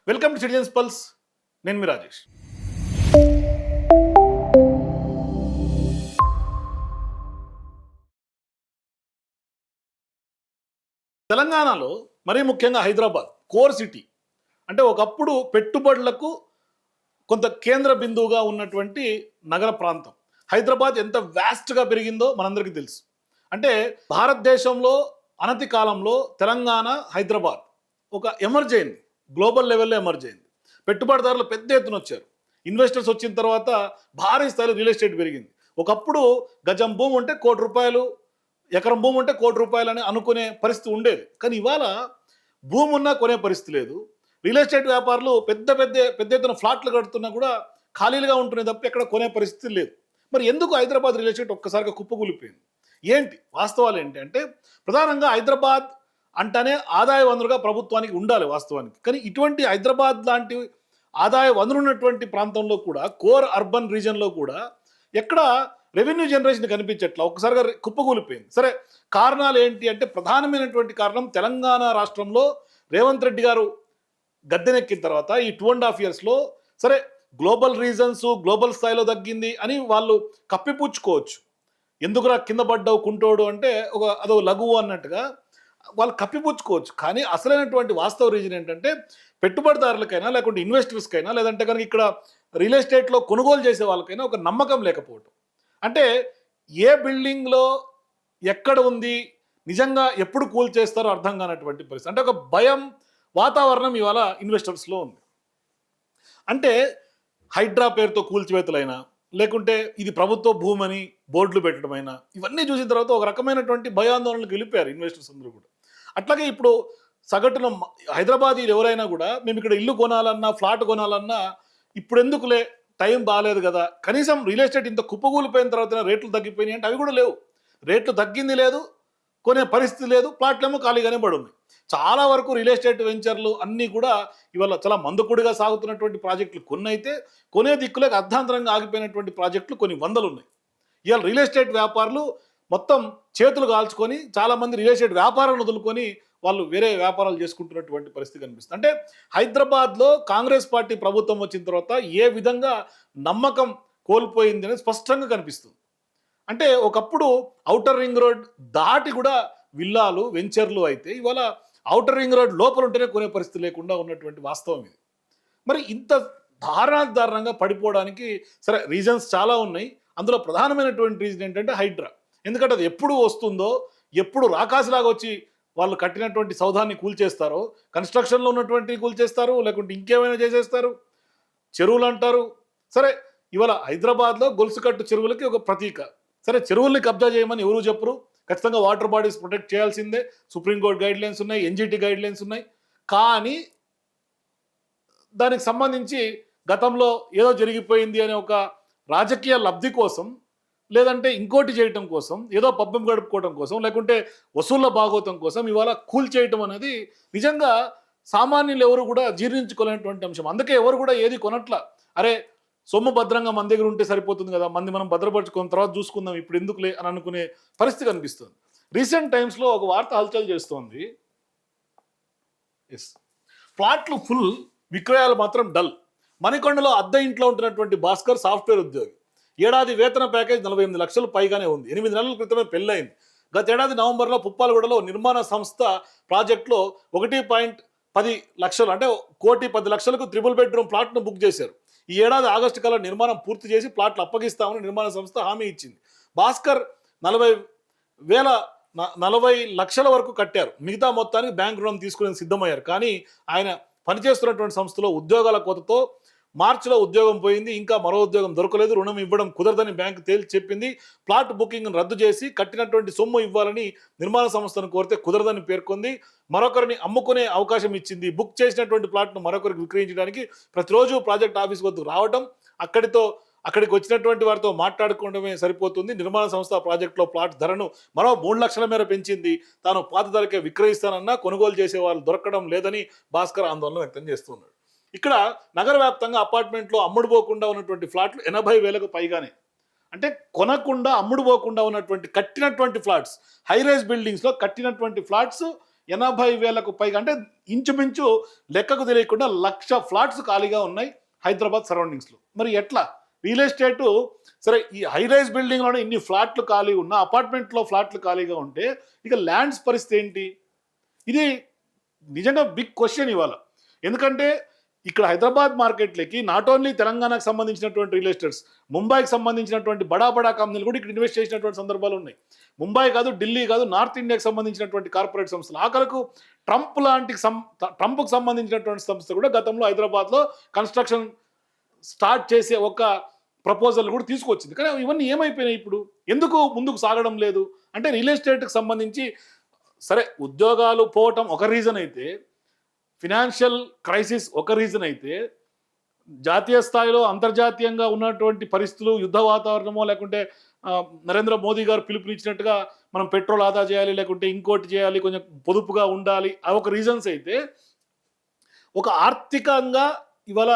Welcome to citizens pulse. నేను మీ రాజేష్. తెలంగాణలో మరీ ముఖ్యంగా హైదరాబాద్ కోర్ సిటీ అంటే ఒకప్పుడు పెట్టుబడులకు కొంత కేంద్ర బిందువుగా ఉన్నటువంటి నగర ప్రాంతం. హైదరాబాద్ ఎంత వ్యాస్ట్గా పెరిగిందో మనందరికీ తెలుసు. అంటే భారతదేశంలో అనతి కాలంలో తెలంగాణ హైదరాబాద్ ఒక ఎమర్జ్ అయింది, గ్లోబల్ లెవెల్లో ఎమర్జ్ అయింది. పెట్టుబడిదారులు పెద్ద ఎత్తున వచ్చారు. ఇన్వెస్టర్స్ వచ్చిన తర్వాత భారీ స్థాయిలో రియల్ ఎస్టేట్ పెరిగింది. ఒకప్పుడు గజం భూమి ఉంటే ₹1,00,00,000, ఎకరం భూమి ఉంటే ₹1,00,00,000 అని అనుకునే పరిస్థితి ఉండేది. కానీ ఇవాళ భూమి ఉన్నా కొనే పరిస్థితి లేదు. రియల్ ఎస్టేట్ వ్యాపారులు పెద్ద ఎత్తున ఫ్లాట్లు కడుతున్నా కూడా ఖాళీలుగా ఉంటున్నాయి తప్ప ఎక్కడ కొనే పరిస్థితి లేదు. మరి ఎందుకు హైదరాబాద్ రియల్ ఎస్టేట్ ఒక్కసారిగా కుప్పకూలిపోయింది? ఏంటి వాస్తవాలు ఏంటి అంటే, ప్రధానంగా హైదరాబాద్ అంటేనే ఆదాయ వనరుగా ప్రభుత్వానికి ఉండాలి వాస్తవానికి. కానీ ఇటువంటి హైదరాబాద్ లాంటి ఆదాయ వనరు ఉన్నటువంటి ప్రాంతంలో కూడా, కోర్ అర్బన్ రీజన్లో కూడా ఎక్కడ రెవెన్యూ జనరేషన్ కనిపించట్లా, ఒక్కసారిగా కుప్పకూలిపోయింది. సరే, కారణాలు ఏంటి అంటే, ప్రధానమైనటువంటి కారణం తెలంగాణ రాష్ట్రంలో రేవంత్ రెడ్డి గారు గద్దెనెక్కిన తర్వాత ఈ 2.5 yearsలో సరే గ్లోబల్ రీజన్స్, గ్లోబల్ స్థాయిలో తగ్గింది అని వాళ్ళు కప్పిపుచ్చుకోవచ్చు. ఎందుకురా కింద పడ్డావు కుంటోడు అంటే అదో లఘువు అన్నట్టుగా వాళ్ళు కప్పిపుచ్చుకోవచ్చు. కానీ అసలైనటువంటి వాస్తవ రీజన్ ఏంటంటే, పెట్టుబడిదారులకైనా లేకుంటే ఇన్వెస్టర్స్కైనా లేదంటే కనుక ఇక్కడ రియల్ ఎస్టేట్లో కొనుగోలు చేసే వాళ్ళకైనా ఒక నమ్మకం లేకపోవటం. అంటే ఏ బిల్డింగ్లో ఎక్కడ ఉంది, నిజంగా ఎప్పుడు కూల్ చేస్తారో అర్థం కానటువంటి పరిస్థితి. అంటే ఒక భయం వాతావరణం ఇవాళ ఇన్వెస్టర్స్లో ఉంది. అంటే హైడ్రా పేరుతో కూల్చివేతలైనా లేకుంటే ఇది ప్రభుత్వ భూమని బోర్డులు పెట్టడమైనా ఇవన్నీ చూసిన తర్వాత ఒక రకమైనటువంటి భయాందోళనకు వెళ్ళిపోయారు ఇన్వెస్టర్స్ అందరూ కూడా. అట్లాగే ఇప్పుడు సగటున హైదరాబాదీలు ఎవరైనా కూడా మేము ఇక్కడ ఇల్లు కొనాలన్నా ఫ్లాట్ కొనాలన్నా ఇప్పుడు ఎందుకులే, టైం బాగాలేదు కదా, కనీసం రియల్ ఎస్టేట్ ఇంత కుప్పకూలిపోయిన తర్వాత రేట్లు తగ్గిపోయినాయి అంటే అవి కూడా లేవు. రేట్లు తగ్గింది లేదు, కొనే పరిస్థితి లేదు, ప్లాట్లేమో ఖాళీగానే పడి ఉన్నాయి. చాలా వరకు రియల్ ఎస్టేట్ వెంచర్లు అన్నీ కూడా ఇవాళ చాలా మందుకుడిగా సాగుతున్నటువంటి ప్రాజెక్టులు కొన్ని అయితే, కొనే దిక్కులకు అర్ధాంతరంగా ఆగిపోయినటువంటి ప్రాజెక్టులు కొన్ని వందలు ఉన్నాయి. ఇవాళ రియల్ ఎస్టేట్ వ్యాపారులు మొత్తం చేతులు కాల్చుకొని చాలామంది రియల్ ఎస్టేట్ వ్యాపారాలను వదులుకొని వాళ్ళు వేరే వ్యాపారాలు చేసుకుంటున్నటువంటి పరిస్థితి కనిపిస్తుంది. అంటే హైదరాబాద్లో కాంగ్రెస్ పార్టీ ప్రభుత్వం వచ్చిన తర్వాత ఏ విధంగా నమ్మకం కోల్పోయింది అనేది స్పష్టంగా కనిపిస్తుంది. అంటే ఒకప్పుడు ఔటర్ రింగ్ రోడ్ దాటి కూడా విల్లాలు వెంచర్లు అయితే ఇవాళ ఔటర్ రింగ్ రోడ్ లోపల ఉంటేనే కొనే పరిస్థితి లేకుండా ఉన్నటువంటి వాస్తవం ఇది. మరి ఇంత దారుణంగా పడిపోవడానికి సరే రీజన్స్ చాలా ఉన్నాయి. అందులో ప్రధానమైనటువంటి రీజన్ ఏంటంటే హైడ్రా. ఎందుకంటే అది ఎప్పుడు వస్తుందో, ఎప్పుడు రాకాసిలాగా వచ్చి వాళ్ళు కట్టినటువంటి సౌధాన్ని కూల్చేస్తారో, కన్స్ట్రక్షన్లో ఉన్నటువంటి కూల్చేస్తారు, లేకుంటే ఇంకేమైనా చేసేస్తారు, చెరువులు అంటారు. సరే, ఇవాళ హైదరాబాద్లో గొలుసుకట్టు చెరువులకి ఒక ప్రతీక. సరే, చెరువుల్ని కబ్జా చేయమని ఎవరు చెప్పరు, ఖచ్చితంగా వాటర్ బాడీస్ ప్రొటెక్ట్ చేయాల్సిందే, సుప్రీంకోర్టు గైడ్ లైన్స్ ఉన్నాయి, ఎన్జిటి గైడ్ లైన్స్ ఉన్నాయి. కానీ దానికి సంబంధించి గతంలో ఏదో జరిగిపోయింది అనే ఒక రాజకీయ లబ్ధి కోసం, లేదంటే ఇంకోటి చేయటం కోసం, ఏదో పబ్బం గడుపుకోవడం కోసం, లేకుంటే వసూళ్ల భాగోతం కోసం ఇవాళ కూల్ చేయటం అనేది నిజంగా సామాన్యులు ఎవరు కూడా జీర్ణించుకోలేనటువంటి అంశం. అందుకే ఎవరు కూడా ఏది కొనట్ల. అరే, సొమ్ము భద్రంగా మన దగ్గర ఉంటే సరిపోతుంది కదా, మనం భద్రపరచుకున్న తర్వాత చూసుకుందాం, ఇప్పుడు ఎందుకులే అని అనుకునే పరిస్థితి కనిపిస్తుంది. రీసెంట్ టైమ్స్లో ఒక వార్త హల్చల్ చేస్తోంది. ఎస్, ప్లాట్లు ఫుల్, విక్రయాలు మాత్రం డల్. మణికొండలో అద్దె ఇంట్లో ఉంటున్నటువంటి భాస్కర్ సాఫ్ట్వేర్ ఉద్యోగి. ఏడాది వేతన ప్యాకేజ్ 48 లక్షలు పైగానే ఉంది. 8 నెలల క్రితమే పెళ్ళయింది. గత ఏడాది నవంబర్లో పుప్పాలగూడలో నిర్మాణ సంస్థ ప్రాజెక్టులో 1.10 లక్షలు అంటే 1,10,00,000కు 3 బెడ్రూమ్ ప్లాట్ను బుక్ చేశారు. ఈ ఏడాది ఆగస్టు కల్లా నిర్మాణం పూర్తి చేసి ప్లాట్లు అప్పగిస్తామని నిర్మాణ సంస్థ హామీ ఇచ్చింది. భాస్కర్ 40 లక్షల వరకు కట్టారు. మిగతా మొత్తానికి బ్యాంక్ రుణం తీసుకునే సిద్ధమయ్యారు. కానీ ఆయన పనిచేస్తున్నటువంటి సంస్థలో ఉద్యోగాల కొరతతో మార్చిలో ఉద్యోగం పోయింది. ఇంకా మరో ఉద్యోగం దొరకలేదు. రుణం ఇవ్వడం కుదరదని బ్యాంకు తేల్చి చెప్పింది. ప్లాట్ బుకింగ్ను రద్దు చేసి కట్టినటువంటి సొమ్ము ఇవ్వాలని నిర్మాణ సంస్థను కోరితే కుదరదని పేర్కొంది. మరొకరిని అమ్ముకునే అవకాశం ఇచ్చింది. బుక్ చేసినటువంటి ప్లాట్ను మరొకరికి విక్రయించడానికి ప్రతిరోజు ప్రాజెక్ట్ ఆఫీస్ వద్దకు రావడం, అక్కడికి వచ్చినటువంటి వారితో మాట్లాడుకోవడమే సరిపోతుంది. నిర్మాణ సంస్థ ప్రాజెక్టులో ప్లాట్ ధరను మరో 3 లక్షల మేర పెంచింది. తాను పాత ధరకే విక్రయిస్తానన్నా కొనుగోలు చేసే వాళ్ళు దొరకడం లేదని భాస్కర్ ఆందోళన వ్యక్తం చేస్తున్నాడు. ఇక్కడ నగర వ్యాప్తంగా అపార్ట్మెంట్లో అమ్ముడుపోకుండా ఉన్నటువంటి ఫ్లాట్లు 80,000కు పైగానే. అంటే కొనకుండా అమ్ముడుపోకుండా ఉన్నటువంటి కట్టినటువంటి ఫ్లాట్స్, హైరైజ్ బిల్డింగ్స్లో కట్టినటువంటి ఫ్లాట్స్ 80,000కు పైగా, అంటే ఇంచుమించు లెక్కకు తెలియకుండా 1,00,000 ఫ్లాట్స్ ఖాళీగా ఉన్నాయి హైదరాబాద్ సరౌండింగ్స్లో. మరి ఎట్లా రియల్ ఎస్టేటు? సరే, ఈ హై రైజ్ బిల్డింగ్లోనే ఇన్ని ఫ్లాట్లు ఖాళీ ఉన్న, అపార్ట్మెంట్లో ఫ్లాట్లు ఖాళీగా ఉంటే ఇక ల్యాండ్స్ పరిస్థితి ఏంటి? ఇది నిజంగా బిగ్ క్వశ్చన్ ఇవాళ. ఎందుకంటే ఇక్కడ హైదరాబాద్ మార్కెట్లకి నాట్ ఓన్లీ తెలంగాణకు సంబంధించినటువంటి రియల్ ఎస్టేట్స్, ముంబైకి సంబంధించినటువంటి బడా బడా కంపెనీలు కూడా ఇక్కడ ఇన్వెస్ట్ చేసినటువంటి సందర్భాలు ఉన్నాయి. ముంబై కాదు, ఢిల్లీ కాదు, నార్త్ ఇండియాకి సంబంధించినటువంటి కార్పొరేట్ సంస్థలు, ఆఖరకు ట్రంప్కు సంబంధించినటువంటి సంస్థ కూడా గతంలో హైదరాబాద్లో కన్స్ట్రక్షన్ స్టార్ట్ చేసే ఒక ప్రపోజల్ కూడా తీసుకొచ్చింది. కానీ ఇవన్నీ ఏమైపోయినాయి? ఇప్పుడు ఎందుకు ముందుకు సాగడం లేదు అంటే రియల్ ఎస్టేట్కి సంబంధించి సరే ఉద్యోగాలు పోవటం ఒక రీజన్ అయితే, ఫినాన్షియల్ క్రైసిస్ ఒక రీజన్ అయితే, జాతీయ స్థాయిలో అంతర్జాతీయంగా ఉన్నటువంటి పరిస్థితులు, యుద్ధ వాతావరణమో, లేకుంటే నరేంద్ర మోదీ గారు పిలుపునిచ్చినట్టుగా మనం పెట్రోల్ ఆదా చేయాలి, లేకుంటే ఇంకోటి చేయాలి, కొంచెం పొదుపుగా ఉండాలి, అవి ఒక రీజన్స్ అయితే, ఒక ఆర్థికంగా ఇవాళ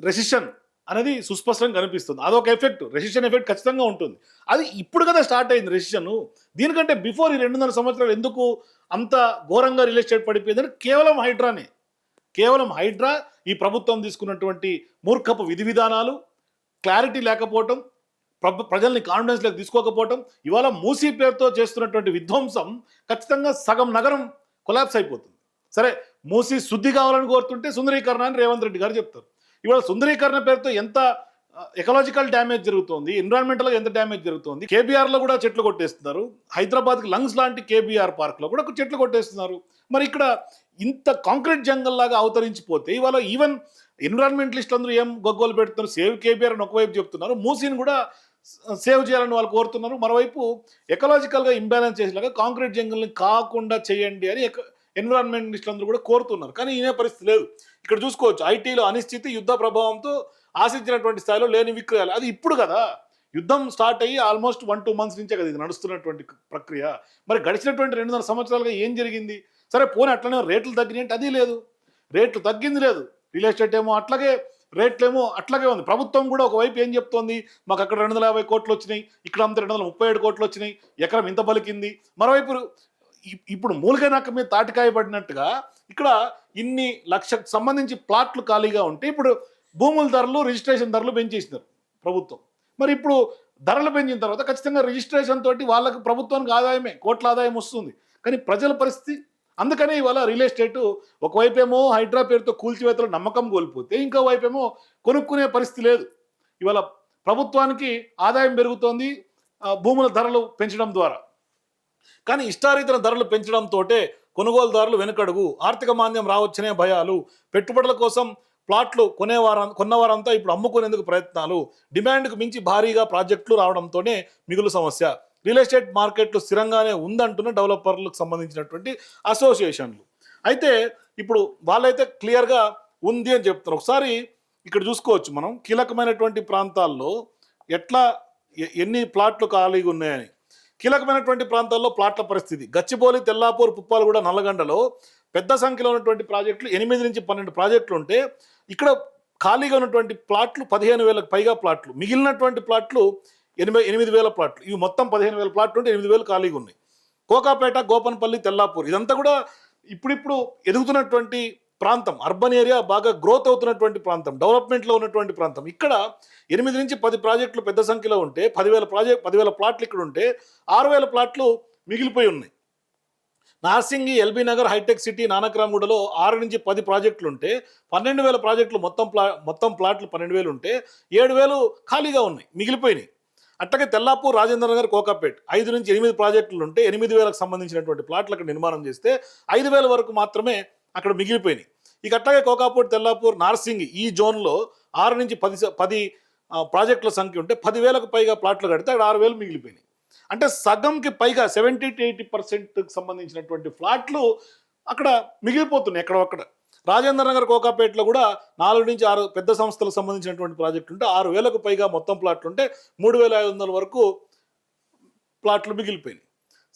రెసిషన్ అనేది సుస్పష్టంగా కనిపిస్తుంది. అదొక ఎఫెక్ట్, రెసిషన్ ఎఫెక్ట్ ఖచ్చితంగా ఉంటుంది. అది ఇప్పుడు కదా స్టార్ట్ అయింది రెసిషన్. దీనికంటే బిఫోర్ ఈ 2.5 సంవత్సరాలు ఎందుకు అంత ఘోరంగా రియల్ ఎస్టేట్ పడిపోయిందని కేవలం హైడ్రానే. కేవలం హైడ్రా, ఈ ప్రభుత్వం తీసుకున్నటువంటి మూర్ఖపు విధి విధానాలు, క్లారిటీ లేకపోవటం, ప్రజల్ని కాన్ఫిడెన్స్లోకి తీసుకోకపోవటం, ఇవాళ మూసీ పేరుతో చేస్తున్నటువంటి విధ్వంసం ఖచ్చితంగా సగం నగరం కొలాప్స్ అయిపోతుంది. సరే, మూసీ శుద్ధి కావాలని కోరుతుంటే సుందరీకరణ అని రేవంత్ రెడ్డి గారు చెప్తారు. ఇవాళ సుందరీకరణ పేరుతో ఎంత ఎకలాజికల్ డ్యామేజ్ జరుగుతుంది, ఎన్విరాన్మెంటల్గా ఎంత డ్యామేజ్ జరుగుతుంది. కేబీఆర్లో కూడా చెట్లు కొట్టేస్తున్నారు, హైదరాబాద్కి లంగ్స్ లాంటి కేబీఆర్ పార్క్లో కూడా చెట్లు కొట్టేస్తున్నారు. మరి ఇక్కడ ఇంత కాంక్రీట్ జంగల్ లాగా అవతరించిపోతే ఇవాళ ఈవెన్ ఎన్విరాన్మెంటలిస్ట్ అందరూ ఏం గొగ్గోలు పెడుతున్నారు, సేవ్ కేబీఆర్ అని ఒకవైపు చెప్తున్నారు, మూసీని కూడా సేవ్ చేయాలని వాళ్ళు కోరుతున్నారు. మరోవైపు ఎకలాజికల్గా ఇంబ్యాలెన్స్ చేసేలాగా కాంక్రీట్ జంగల్ని కాకుండా చేయండి అని ఎన్విరాన్మెంటలిస్టులు అందరూ కూడా కోరుతున్నారు. కానీ ఈయన పరిస్థితి లేదు. ఇక్కడ చూసుకోవచ్చు, ఐటీలో అనిశ్చితి, యుద్ధ ప్రభావంతో ఆశించినటువంటి స్థాయిలో లేని విక్రయాలు. అది ఇప్పుడు కదా, యుద్ధం స్టార్ట్ అయ్యి ఆల్మోస్ట్ 1-2 మంత్స్ నుంచే కదా ఇది నడుస్తున్నటువంటి ప్రక్రియ. మరి గడిచినటువంటి 2.5 సంవత్సరాలుగా ఏం జరిగింది? సరే పోనీ అట్లనే రేట్లు తగ్గినాయంటే అది లేదు, రేట్లు తగ్గింది లేదు. రియల్ ఎస్టేట్ ఏమో అట్లాగే, రేట్లేమో అట్లాగే ఉంది. ప్రభుత్వం కూడా ఒకవైపు ఏం చెప్తోంది, మాకు అక్కడ 250 కోట్లు వచ్చినాయి, ఇక్కడ అంతా 237 కోట్లు వచ్చినాయి, ఎకరం ఇంత పలికింది. మరోవైపు ఇప్పుడు మూలిక నక్క మీద తాటికాయ పడినట్టుగా ఇక్కడ ఇన్ని లక్షకు సంబంధించి ప్లాట్లు ఖాళీగా ఉంటే ఇప్పుడు భూముల ధరలు, రిజిస్ట్రేషన్ ధరలు పెంచేసినారు ప్రభుత్వం. మరి ఇప్పుడు ధరలు పెంచిన తర్వాత ఖచ్చితంగా రిజిస్ట్రేషన్ తోటి వాళ్ళకి ప్రభుత్వానికి ఆదాయమే, కోట్ల ఆదాయం వస్తుంది. కానీ ప్రజల పరిస్థితి, అందుకనే ఇవాళ రియల్ ఎస్టేటు ఒకవైపేమో హైడ్రా పేరుతో కూల్చివేతలో నమ్మకం కోల్పోతే, ఇంకో వైపేమో కొనుక్కునే పరిస్థితి లేదు. ఇవాళ ప్రభుత్వానికి ఆదాయం పెరుగుతోంది భూముల ధరలు పెంచడం ద్వారా. కానీ ఇష్టారీతన ధరలు పెంచడంతో కొనుగోలుదారులు వెనుకడుగు, ఆర్థిక మాంద్యం రావచ్చనే భయాలు, పెట్టుబడుల కోసం ప్లాట్లు కొన్నవారంతా ఇప్పుడు అమ్ముకునేందుకు ప్రయత్నాలు, డిమాండ్కు మించి భారీగా ప్రాజెక్టులు రావడంతోనే మిగులు సమస్య. రియల్ ఎస్టేట్ మార్కెట్లు స్థిరంగానే ఉందంటున్న డెవలపర్లకు సంబంధించినటువంటి అసోసియేషన్లు. అయితే ఇప్పుడు వాళ్ళైతే క్లియర్గా ఉంది అని చెప్తున్నారు. ఒకసారి ఇక్కడ చూసుకోవచ్చు మనం, కీలకమైనటువంటి ప్రాంతాల్లో ఎట్లా ఎన్ని ప్లాట్లు ఖాళీగా ఉన్నాయని. కీలకమైనటువంటి ప్రాంతాల్లో ప్లాట్ల పరిస్థితి, గచ్చిబౌలి, తెల్లాపూర్, పుప్పాలగూడ, నల్లగండలో పెద్ద సంఖ్యలో ఉన్నటువంటి ప్రాజెక్టులు 8 నుంచి 12 ప్రాజెక్టులు ఉంటే ఇక్కడ ఖాళీగా ఉన్నటువంటి ప్లాట్లు 15,000కు పైగా ప్లాట్లు, మిగిలినటువంటి ప్లాట్లు 8,000 ప్లాట్లు. ఇవి మొత్తం 15,000 ప్లాట్లు ఉంటే 8,000 ఖాళీగా ఉన్నాయి. కోకాపేట, గోపన్పల్లి, తెల్లాపూర్ ఇదంతా కూడా ఇప్పుడిప్పుడు ఎదుగుతున్నటువంటి ప్రాంతం, అర్బన్ ఏరియా బాగా గ్రోత్ అవుతున్నటువంటి ప్రాంతం, డెవలప్మెంట్లో ఉన్నటువంటి ప్రాంతం. ఇక్కడ 8 నుంచి 10 ప్రాజెక్టులు పెద్ద సంఖ్యలో ఉంటే 10,000 ప్లాట్లు ఇక్కడ ఉంటే 6,000 ప్లాట్లు మిగిలిపోయి ఉన్నాయి. నార్సింగి, ఎల్బీ నగర్, హైటెక్ సిటీ, నానక్రామ్గూడలో 6 నుంచి 10 ప్రాజెక్టులు ఉంటే 12,000 ప్రాజెక్టులు, మొత్తం ప్లాట్లు 12,000 ఉంటే 7,000 ఖాళీగా ఉన్నాయి, మిగిలిపోయినాయి. అట్లాగే తెల్లాపూర్, రాజేంద్ర నగర్, కోకాపేట్ 5 నుంచి 8 ప్రాజెక్టులు ఉంటే 8,000కు సంబంధించినటువంటి ప్లాట్లు అక్కడ నిర్మాణం చేస్తే 5,000 వరకు మాత్రమే అక్కడ మిగిలిపోయినాయి. ఇక అట్లాగే కోకాపూర్, తెల్లాపూర్, నార్సింగి ఈ జోన్లో 6 నుంచి 10 ప్రాజెక్టుల సంఖ్య ఉంటే 10,000కు పైగా ప్లాట్లు కడితే అక్కడ 6,000 మిగిలిపోయినాయి. అంటే సగంకి పైగా 70-80% సంబంధించినటువంటి ఫ్లాట్లు అక్కడ మిగిలిపోతున్నాయి ఎక్కడొక్కడ. రాజేంద్ర నగర్, కోకాపేటలో కూడా 4 నుంచి 6 పెద్ద సంస్థలకు సంబంధించినటువంటి ప్రాజెక్టులు ఉంటే 6,000కు పైగా మొత్తం ప్లాట్లు ఉంటే 3,500 వరకు ప్లాట్లు మిగిలిపోయినాయి.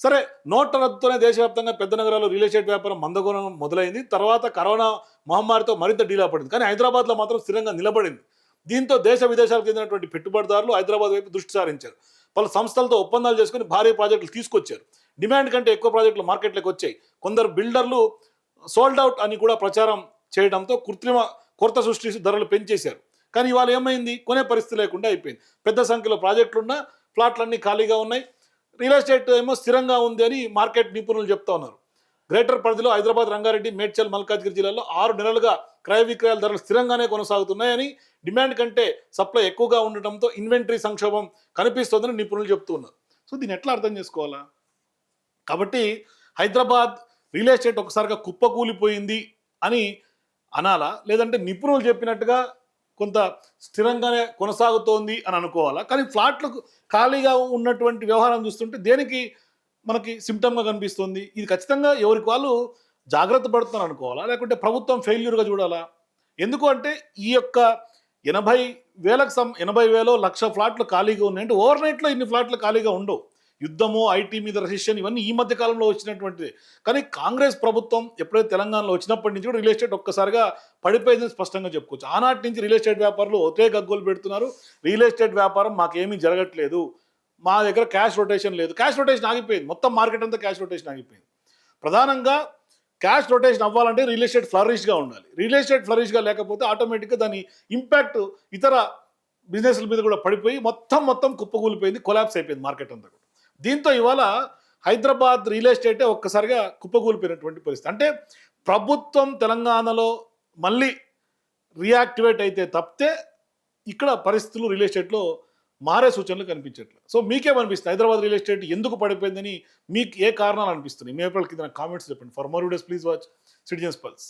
సరే, నోట్ల రద్దుతోనే దేశవ్యాప్తంగా పెద్ద నగరాల్లో రియల్ ఎస్టేట్ వ్యాపారం మందగోనం మొదలైంది. తర్వాత కరోనా మహమ్మారితో మరింత డీలా పడింది. కానీ హైదరాబాద్లో మాత్రం స్థిరంగా నిలబడింది. దీంతో దేశ విదేశాలకు చెందినటువంటి పెట్టుబడిదారులు హైదరాబాద్ వైపు దృష్టి సారించారు. పలు సంస్థలతో ఒప్పందాలు చేసుకుని భారీ ప్రాజెక్టులు తీసుకొచ్చారు. డిమాండ్ కంటే ఎక్కువ ప్రాజెక్టులు మార్కెట్లోకి వచ్చాయి. కొందరు బిల్డర్లు సోల్డ్ అవుట్ అని కూడా ప్రచారం చేయడంతో కృత్రిమ కొరత సృష్టించి ధరలు పెంచేశారు. కానీ ఇవాళ ఏమైంది, కొనే పరిస్థితి లేకుండా అయిపోయింది. పెద్ద సంఖ్యలో ప్రాజెక్టులున్నా ప్లాట్లన్నీ ఖాళీగా ఉన్నాయి. రియల్ ఎస్టేట్ ఏమో స్థిరంగా ఉంది అని మార్కెట్ నిపుణులు చెప్తా ఉన్నారు. గ్రేటర్ పరిధిలో హైదరాబాద్, రంగారెడ్డి, మేడ్చల్, మల్కాజ్గిరి జిల్లాలో 6 నెలలుగా క్రయ విక్రయాల ధరలు స్థిరంగానే కొనసాగుతున్నాయని, డిమాండ్ కంటే సప్లై ఎక్కువగా ఉండటంతో ఇన్వెంటరీ సంక్షోభం కనిపిస్తోందని నిపుణులు చెప్తున్నారు. సో దీన్ని ఎట్లా అర్థం చేసుకోవాలా? కాబట్టి హైదరాబాద్ రియల్ ఎస్టేట్ ఒకసారిగా కుప్పకూలిపోయింది అని అనాలా, లేదంటే నిపుణులు చెప్పినట్టుగా కొంత స్థిరంగానే కొనసాగుతోంది అని అనుకోవాలా? కానీ ఫ్లాట్లకు ఖాళీగా ఉన్నటువంటి వ్యవహారం చూస్తుంటే దేనికి మనకి సిమ్టమ్గా కనిపిస్తుంది? ఇది ఖచ్చితంగా ఎవరికి వాళ్ళు జాగ్రత్త పడుతున్నారు అనుకోవాలా, లేకుంటే ప్రభుత్వం ఫెయిల్యూర్గా చూడాలా? ఎందుకు అంటే ఈ యొక్క 80,000 లక్ష ఫ్లాట్లు ఖాళీగా ఉన్నాయంటే ఓవర్ నైట్లో ఇన్ని ఫ్లాట్లు ఖాళీగా ఉండవు. యుద్ధము, ఐటీ మీద రెసిషన్ ఇవన్నీ ఈ మధ్య కాలంలో వచ్చినటువంటిది. కానీ కాంగ్రెస్ ప్రభుత్వం ఎప్పుడైతే తెలంగాణలో వచ్చినప్పటి నుంచి కూడా రియల్ ఎస్టేట్ ఒక్కసారిగా పడిపోయిందని స్పష్టంగా చెప్పుకోవచ్చు. ఆనాటి నుంచి రియల్ ఎస్టేట్ వ్యాపారులు ఒకే గగ్గోలు పెడుతున్నారు, రియల్ ఎస్టేట్ వ్యాపారం మాకేమీ జరగట్లేదు, మా దగ్గర క్యాష్ రొటేషన్ లేదు. క్యాష్ రొటేషన్ ఆగిపోయింది, మొత్తం మార్కెట్ అంతా క్యాష్ రొటేషన్ ఆగిపోయింది. ప్రధానంగా క్యాష్ రొటేషన్ అవ్వాలంటే రియల్ ఎస్టేట్ ఫ్లరిష్గా ఉండాలి. రియల్ ఎస్టేట్ ఫ్లరిష్గా లేకపోతే ఆటోమేటిక్గా దాని ఇంపాక్ట్ ఇతర బిజినెస్ల మీద కూడా పడిపోయి మొత్తం కుప్పకూలిపోయింది, కొలాప్స్ అయిపోయింది మార్కెట్ అంతా కూడా. దీంతో ఇవాళ హైదరాబాద్ రియల్ ఎస్టేటే ఒక్కసారిగా కుప్పకూలిపోయినటువంటి పరిస్థితి. అంటే ప్రభుత్వం తెలంగాణలో మళ్ళీ రియాక్టివేట్ అయితే తప్పితే ఇక్కడ పరిస్థితులు రియల్ ఎస్టేట్లో మారే సూచనలు కనిపించట్లేదు. సో మీకేమనిపిస్తుంది, హైదరాబాద్ రియల్ ఎస్టేట్ ఎందుకు పడిపోయిందని మీకు ఏ కారణాలు అనిపిస్తున్నాయి? మీ ఏప్రిల్ కింద కామెంట్స్ చెప్పండి. For more videos please watch citizens pulse.